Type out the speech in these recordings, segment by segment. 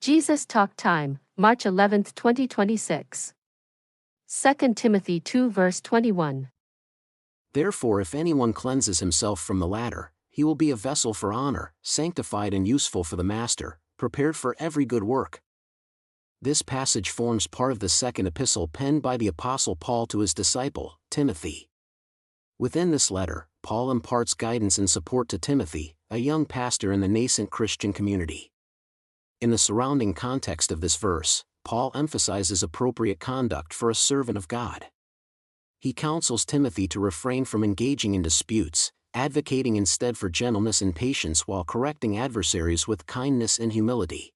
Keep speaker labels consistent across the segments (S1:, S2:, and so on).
S1: Jesus Talk Time, March 11, 2026. 2 Timothy 2 verse 21.
S2: Therefore if anyone cleanses himself from the latter, he will be a vessel for honor, sanctified and useful for the master, prepared for every good work. This passage forms part of the second epistle penned by the Apostle Paul to his disciple, Timothy. Within this letter, Paul imparts guidance and support to Timothy, a young pastor in the nascent Christian community. In the surrounding context of this verse, Paul emphasizes appropriate conduct for a servant of God. He counsels Timothy to refrain from engaging in disputes, advocating instead for gentleness and patience while correcting adversaries with kindness and humility.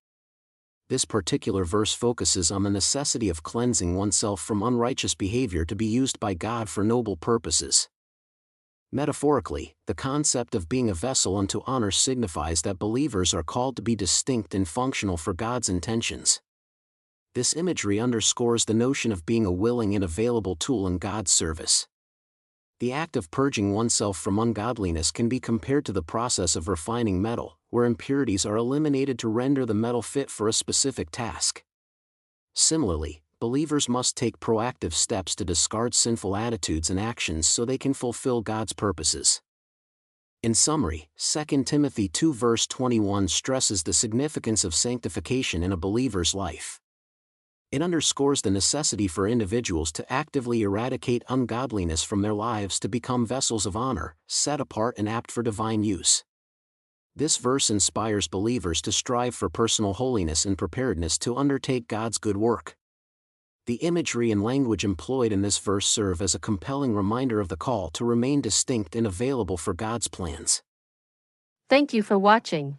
S2: This particular verse focuses on the necessity of cleansing oneself from unrighteous behavior to be used by God for noble purposes. Metaphorically, the concept of being a vessel unto honor signifies that believers are called to be distinct and functional for God's intentions. This imagery underscores the notion of being a willing and available tool in God's service. The act of purging oneself from ungodliness can be compared to the process of refining metal, where impurities are eliminated to render the metal fit for a specific task. Similarly, believers must take proactive steps to discard sinful attitudes and actions so they can fulfill God's purposes. In summary, 2 Timothy 2 verse 21 stresses the significance of sanctification in a believer's life. It underscores the necessity for individuals to actively eradicate ungodliness from their lives to become vessels of honor, set apart and apt for divine use. This verse inspires believers to strive for personal holiness and preparedness to undertake God's good work. The imagery and language employed in this verse serve as a compelling reminder of the call to remain distinct and available for God's plans.
S1: Thank you for watching.